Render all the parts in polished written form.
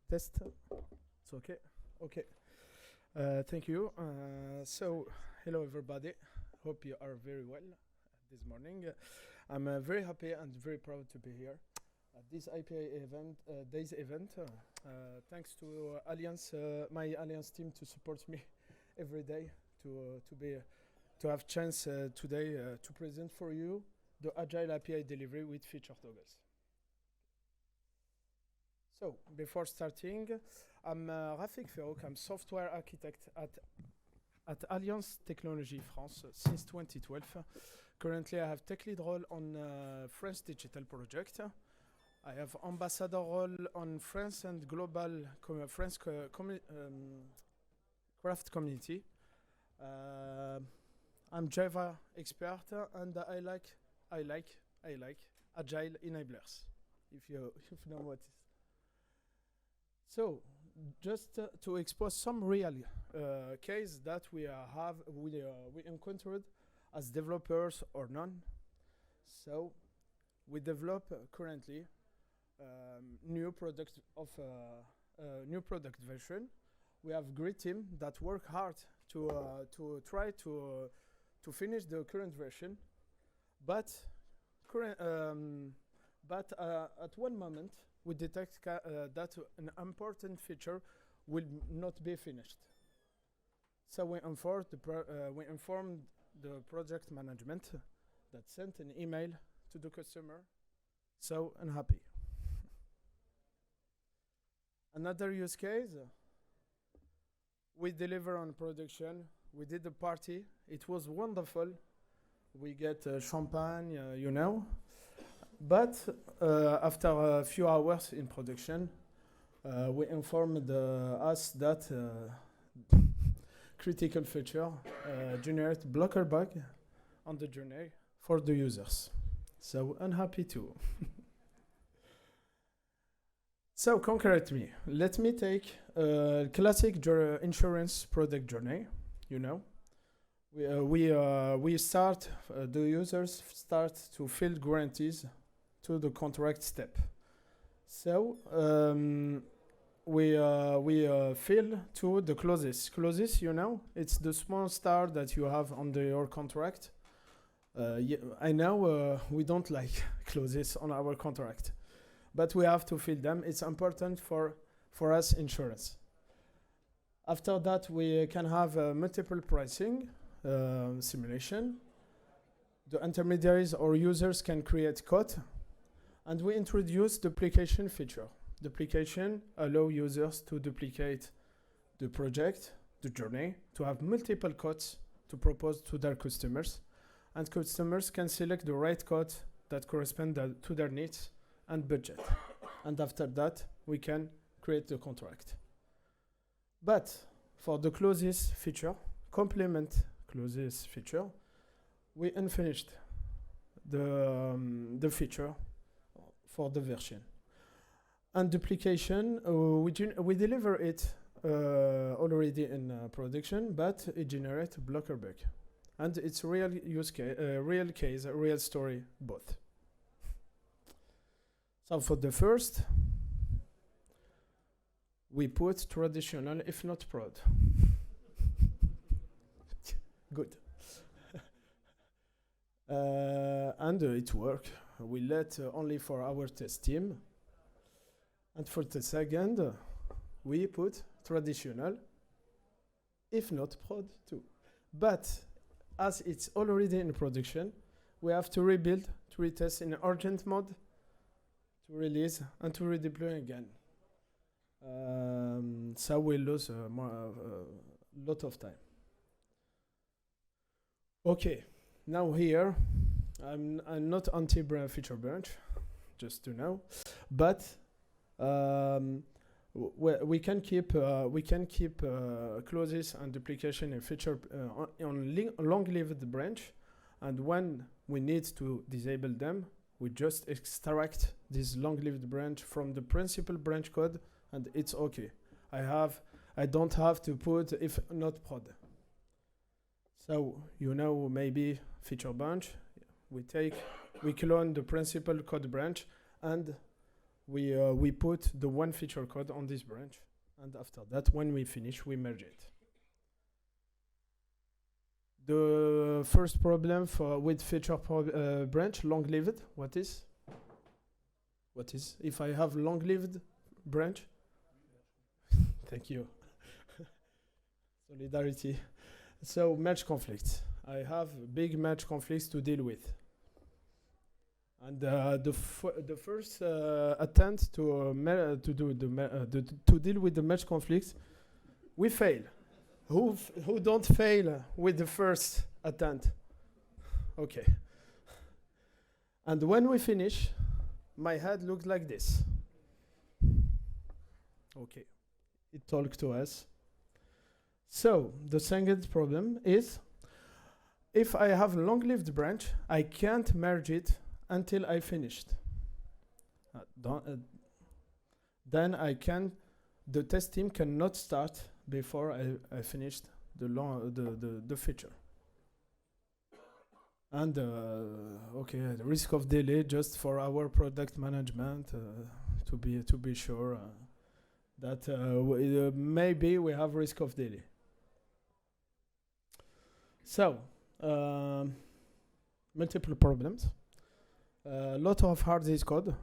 Test. It's okay. Okay. Thank you. So, hello everybody. Hope you are very well this morning. I'm very happy and very proud to be here at this API event, days event. Thanks to Allianz, my Allianz team to support me every day to have chance today to present for you the Agile API delivery with feature toggles. So, before starting, I'm Rafik Ferroukh. I'm software architect at Allianz Technologie France since 2012. Currently, I have tech lead role on French digital project. I have ambassador role on France and global French craft community. I'm Java expert and I like agile enablers. If you know what is. So, just to expose some real case that we encountered as developers or none. So, we develop currently new product version. We have great team that work hard to try to finish the current version, but at one moment we detect that an important feature will not be finished. So we informed the project management that sent an email to the customer. So unhappy. Another use case, we deliver on production. We did a party. It was wonderful. We get champagne, you know. But after a few hours in production, we informed us that critical feature generate blocker bug on the journey for the users. So unhappy too. So concretely, let me take a classic insurance product journey. You know, we start the users start to fill guarantees to the contract step. So we fill to the clauses. Clauses, you know, it's the small star that you have on your contract. I know we don't like clauses on our contract, but we have to fill them. It's important for us insurance. After that, we can have multiple pricing simulation. The intermediaries or users can create code. And we introduce duplication feature. Duplication allows users to duplicate the project, the journey, to have multiple codes to propose to their customers. And customers can select the right code that correspond to their needs and budget. And after that, we can create the contract. But for the clauses feature, complement clauses feature, we unfinished the feature for the version. And duplication, we deliver it already in production, but it generates a blocker bug. And it's real use case, real case, a real story, both. So for the first, we put traditional, if not prod. Good. And it worked. We let only for our test team. And for the second, we put traditional, if not prod too. But as it's already in production, we have to rebuild, to retest in urgent mode, to release, and to redeploy again. So we lose a lot of time. Okay, now here, I'm not anti-feature branch, just to know, but we can keep clauses and duplication and feature on long-lived branch, and when we need to disable them, we just extract this long-lived branch from the principal branch code, and it's okay. I don't have to put if not prod. So you know, maybe feature branch. We clone the principal code branch and we put the one feature code on this branch, and after that, when we finish, we merge it. The first problem with feature branch, long-lived, what is? What is? If I have long-lived branch? Thank you. Solidarity. So match conflicts. I have big match conflicts to deal with. And the first attempt to deal with the match conflicts, we fail. Who don't fail with the first attempt? Okay. And when we finish, my head looks like this. Okay. It talks to us. So the second problem is, if I have a long-lived branch, I can't merge it until I finished. Then the test team cannot start before I finished the feature. And okay, the risk of delay just for our product management to be sure that maybe we have risk of delay. So multiple problems. A lot of hard disk code,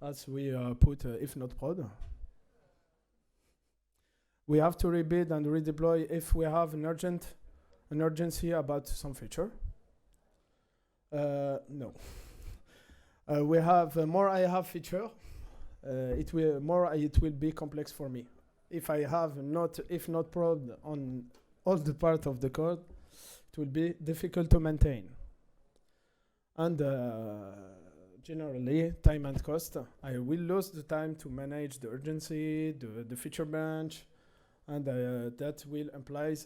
as we put if not prod. We have to rebuild and redeploy if we have an urgency about some feature. No. We have more I have feature, it will be complex for me. If I have not prod on all the part of the code, it will be difficult to maintain. And generally, time and cost. I will lose the time to manage the urgency, the feature branch, and that will apply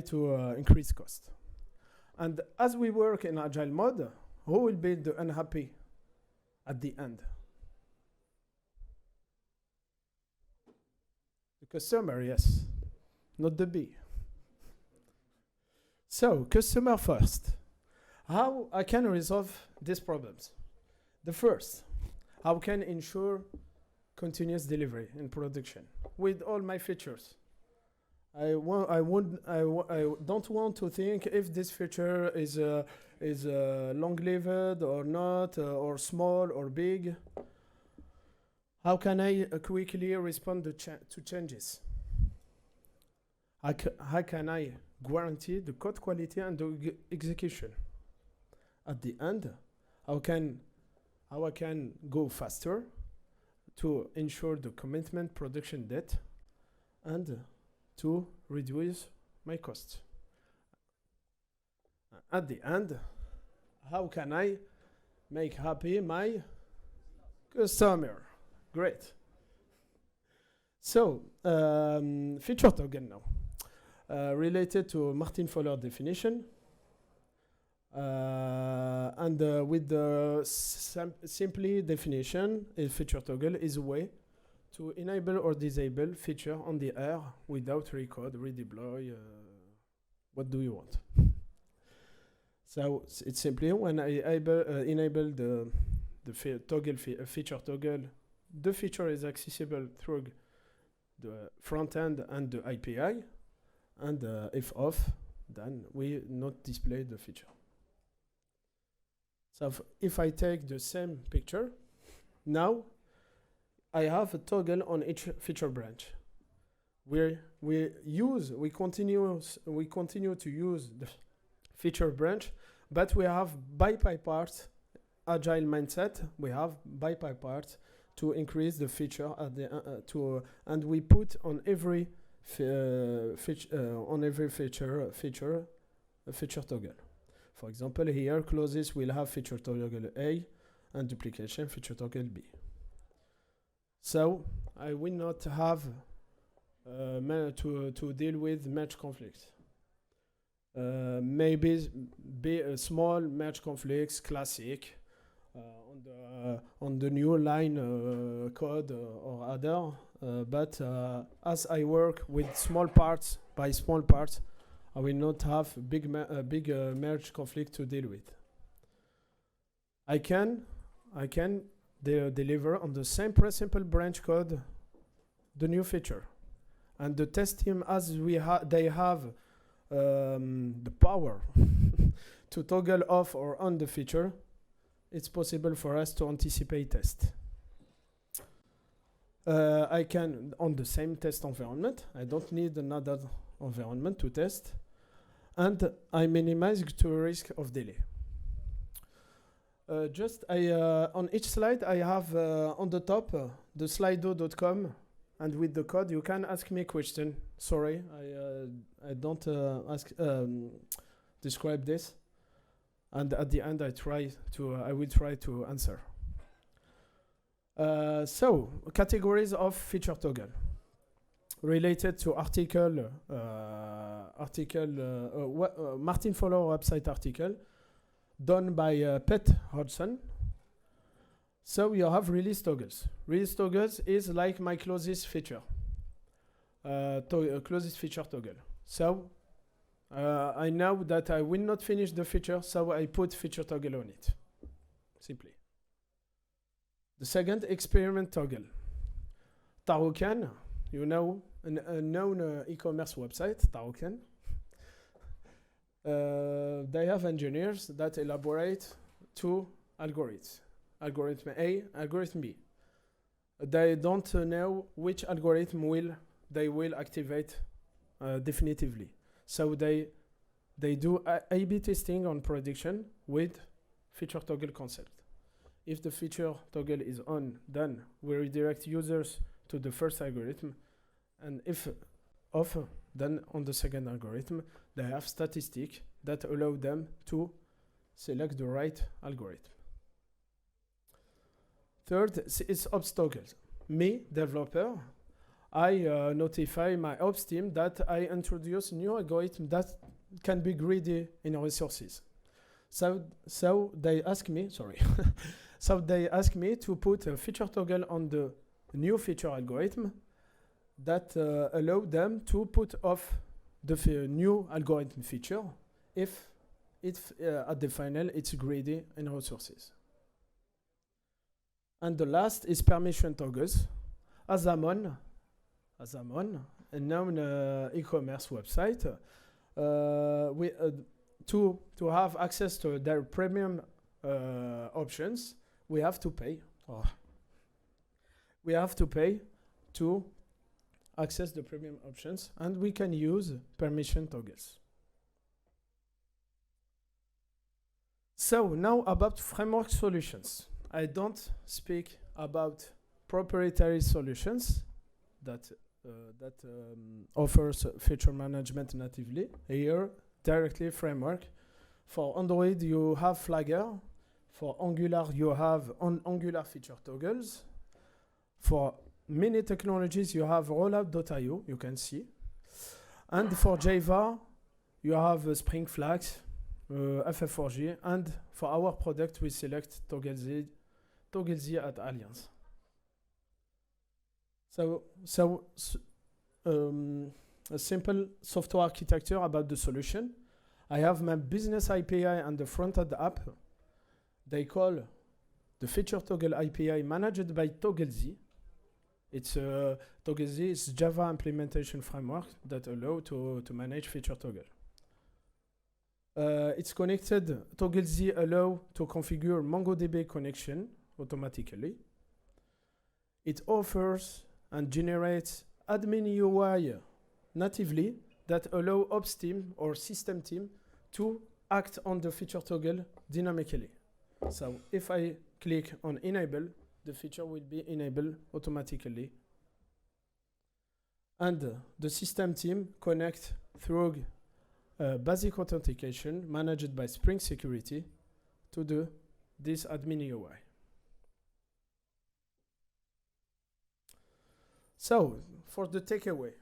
to increase cost. And as we work in agile mode, who will be the unhappy at the end? The customer, yes, not the bee. So, customer first. How I can resolve these problems? The first, how can ensure continuous delivery in production with all my features? I don't want to think if this feature is long-lived or not, or small or big. How can I quickly respond to changes? How can I guarantee the code quality and the execution? At the end, how I can go faster to ensure the commitment production date and to reduce my costs. At the end, how can I make happy my customer? Great. So, feature toggle now. Related to Martin Fowler definition. And with the simply definition, a feature toggle is a way to enable or disable feature on the air without recode, redeploy. What do you want? So it's simply when I enable the feature toggle, the feature is accessible through the front end and the API, and if off, then we not display the feature. So if I take the same picture, now I have a toggle on each feature branch. We continue to use the feature branch, but we have by part agile mindset. We have by part to increase the feature at the and we put on every feature a feature toggle. For example, here clauses will have feature toggle A and duplication feature toggle B. So I will not have to deal with match conflicts. Maybe be a small match conflicts, classic, on the new line code or other. But as I work with small parts by small parts, I will not have big merge conflict to deal with. I can I can deliver on the same pre-simple branch code the new feature. And the test team, as they have the power to toggle off or on the feature, it's possible for us to anticipate test. I can, on the same test environment, I don't need another environment to test, and I minimize the risk of delay. On each slide, I have on the top the slido.com, and with the code, you can ask me a question. Sorry, I don't describe this, and at the end, I will try to answer. So, categories of feature toggle related to Martin Fowler website article done by Pete Hodgson. So you have release toggles. Release toggles is like my closest feature, closest feature toggle. So I know that I will not finish the feature, so I put feature toggle on it, simply. The second, experiment toggle. Taroucan, you know, a known e-commerce website, Taroucan. They have engineers that elaborate two algorithms, algorithm A, algorithm B. They don't know which algorithm they will activate definitively. So they do A/B testing on prediction with feature toggle concept. If the feature toggle is on, then we redirect users to the first algorithm, and if off, then on the second algorithm, they have statistics that allow them to select the right algorithm. Third is ops toggles. Me, developer, I notify my ops team that I introduce new algorithm that can be greedy in resources. So they ask me, sorry. So they ask me to put a feature toggle on the new feature algorithm that allow them to put off the new algorithm feature if at the final it's greedy in resources. And the last is permission toggles. Azamon, a known e-commerce website, to have access to their premium options, we have to pay. We have to pay to access the premium options, and we can use permission toggles. So now about framework solutions. I don't speak about proprietary solutions that offers feature management natively. Here, directly framework. For Android, you have Flagger. For Angular, you have Angular feature toggles. For many technologies, you have rollout.io, you can see. And for Java, you have Spring Flags, FF4G, and for our product, we select Togglez at Allianz. So a simple software architecture about the solution. I have my business API and the front-end app. They call the feature toggle API managed by Togglez. It's Togglez is Java implementation framework that allow to manage feature toggle. It's connected. Togglez allow to configure MongoDB connection automatically. It offers and generates admin UI natively that allow ops team or system team to act on the feature toggle dynamically. So if I click on enable, the feature will be enabled automatically. And the system team connect through basic authentication managed by Spring Security to this admin UI. So for the takeaway,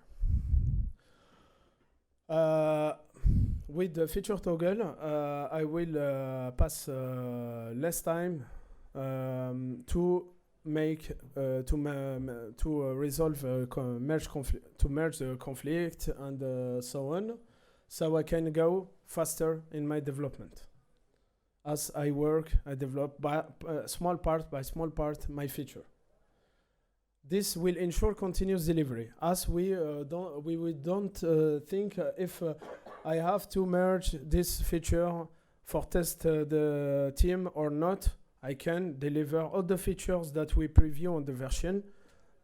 with the feature toggle, I will pass less time to make to resolve merge the conflict and so on, so I can go faster in my development. as I work, I develop by small part by small part my feature. This will ensure continuous delivery, as we don't think if I have to merge this feature for test the team or not. I can deliver all the features that we preview on the version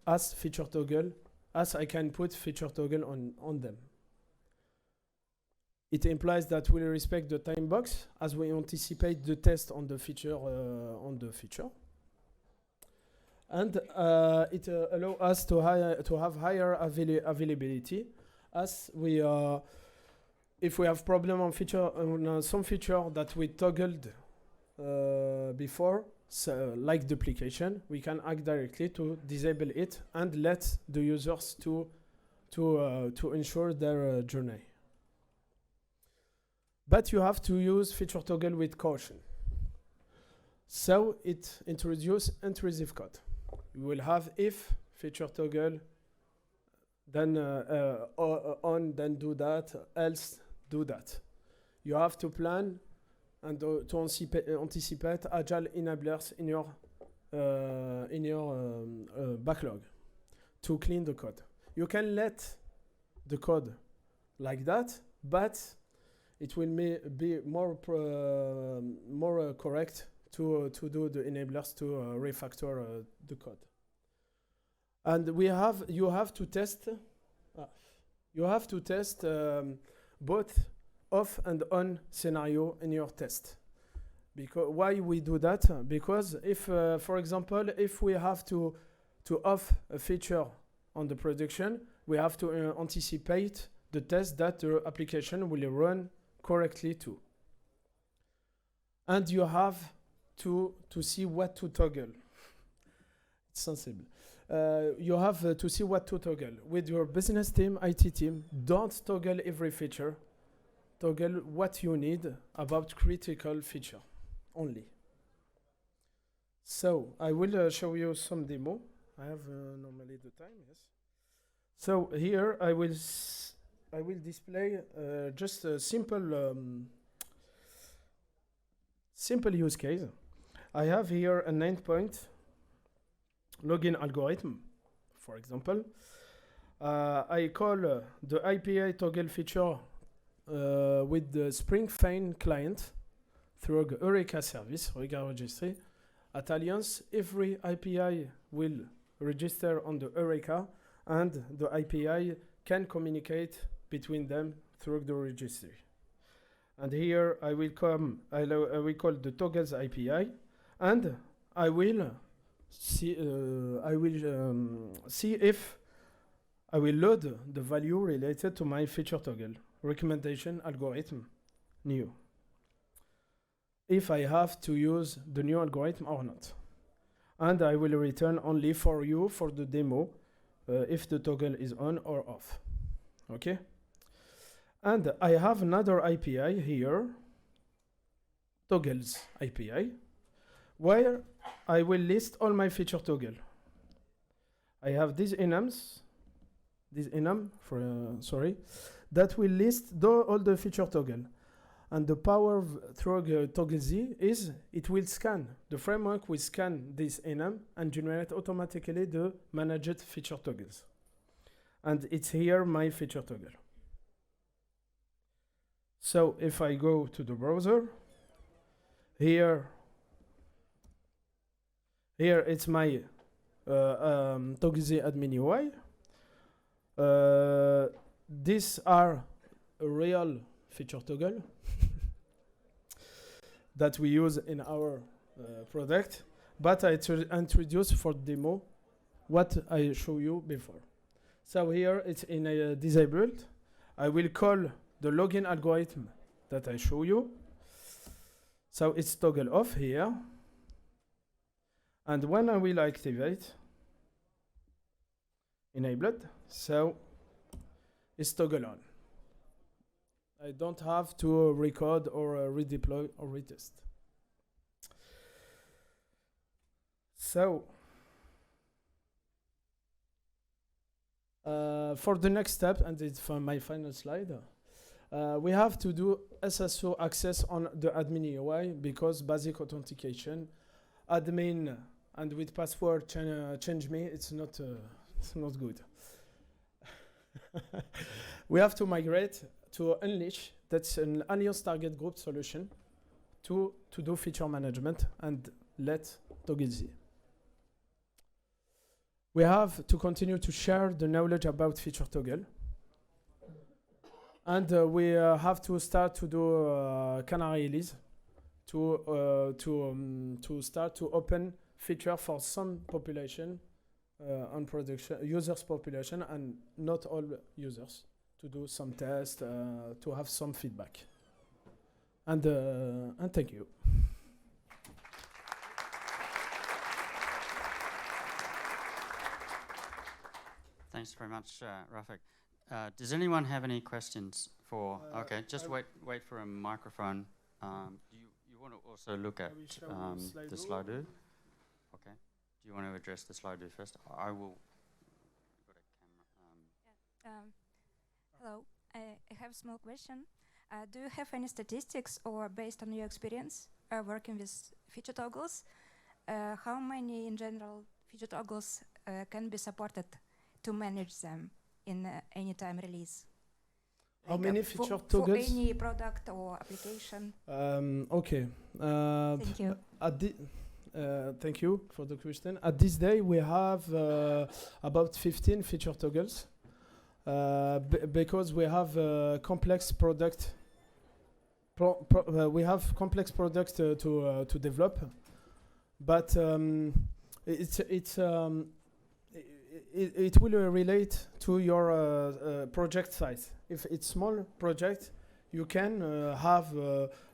as feature toggle, as I can put feature toggle on them. It implies that we respect the time box as we anticipate the test on the feature. And it allows us to have higher availability, as we if we have problem on some feature that we toggled before, so like duplication, we can act directly to disable it and let the users to ensure their journey. But you have to use feature toggle with caution. So it introduces intrusive code. You will have if feature toggle, then on, then do that, else do that. You have to plan and to anticipate agile enablers in your backlog to clean the code. You can let the code like that, but it will be more correct to do the enablers to refactor the code. And you have to test both off and on scenario in your test. Because why we do that? Because if, for example, if we have to off a feature on the production, we have to anticipate the test that the application will run correctly too. And you have to see what to toggle. It's sensible. You have to see what to toggle. With your business team, IT team, don't toggle every feature. Toggle what you need about critical feature only. So I will show you some demo. I have normally the time, yes. So here I will display just a simple use case. I have here an endpoint login algorithm, for example. I call the API toggle feature with the Spring Fein client through the Eureka service, Eureka registry. At Allianz, every API will register on the Eureka, and the API can communicate between them through the registry. And here I will call the toggles API, and I will see if I will load the value related to my feature toggle recommendation algorithm new, if I have to use the new algorithm or not. And I will return only for you for the demo if the toggle is on or off. Okay? And I have another API here, toggles API, where I will list all my feature toggle. I have these enums, that will list all the feature toggle. And the power through toggle Z is it will scan. The framework will scan this enum and generate automatically the managed feature toggles. And it's here my feature toggle. So if I go to the browser, here it's my toggle Z admin UI. These are a real feature toggle that we use in our product, but I introduce for demo what I show you before. So here it's in a disabled. I will call the login algorithm that I show you. So it's toggle off here. And when I will activate, enabled, so it's toggle on. I don't have to record or redeploy or retest. So for the next step, and it's for my final slide, We have to do SSO access on the admin UI because basic authentication, admin, and with password change me. It's not good. We have to migrate to Unleash. That's an Allianz target group solution to do feature management and let ToggleZ. We have to continue to share the knowledge about feature toggle. And we have to start to do canary release to start to open feature for some population on production, users population, and not all users, to do some tests, to have some feedback. And thank you. Thanks very much, Rafik. Does anyone have any questions for? Okay, just wait for a microphone. You want to also look at the Slido? Okay. Do you want to address the Slido first? I will. Got a camera. Hello. I have a small question. Do you have any statistics, or based on your experience working with feature toggles, how many in general feature toggles can be supported to manage them in any time release? How Like many feature toggles? For any product or application. Okay. Thank you. Thank you for the question. At this day, we have about 15 feature toggles because we have complex product. We have complex products to develop, but it will relate to your project size. If it's small project, you can have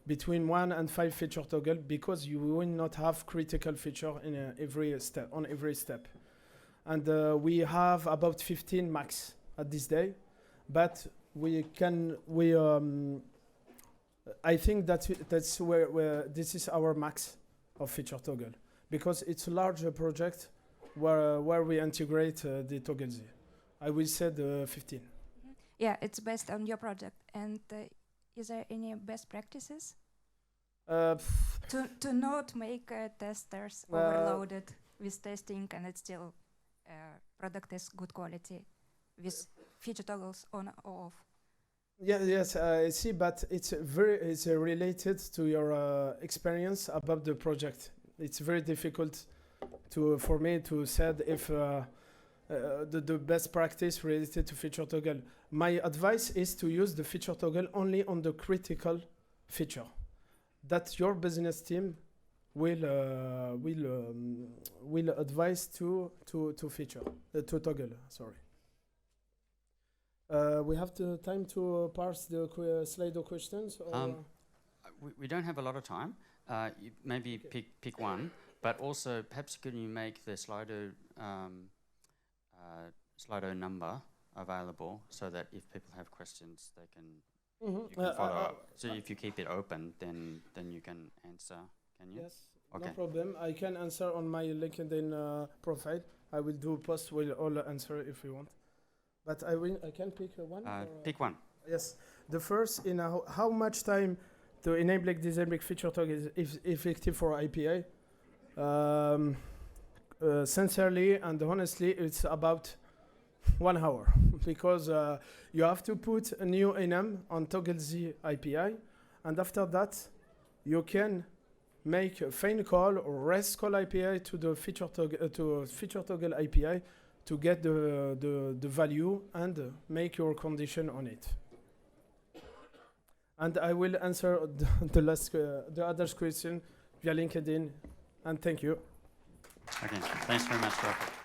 between 1 and 5 feature toggle because you will not have critical feature in every step on every step. And we have about 15 max at this day, but I think that's where this is our max of feature toggle because it's a larger project where we integrate the ToggleZ. I will say the 15. Yeah, it's based on your project. And is there any best practices to not make testers overloaded with testing and it's still product is good quality with feature toggles on or off? Yeah, yes, I see, but it's related to your experience about the project. It's very difficult for me to say if the best practice related to feature toggle. My advice is to use the feature toggle only on the critical feature that your business team will advise to feature to toggle. Sorry. We have the time to parse the Slido questions. We don't have a lot of time. Maybe pick one, but also perhaps can you make the Slido Slido number available so that if people have questions, they can, you can follow up. So if you keep it open, then you can answer. Can you? Yes, okay. No problem. I can answer on my LinkedIn profile. I will do post with all answer if you want. But I can pick one. Pick one. Yes. The first in how much time to enable disable feature toggle is effective for API. Sincerely and honestly, it's about 1 hour because you have to put a new enum on ToggleZ API, and after that, you can make a FAIN call or REST call API to the feature toggle API to get the value and make your condition on it. And I will answer the other question via LinkedIn. And thank you. Okay, thanks very much, Rafik.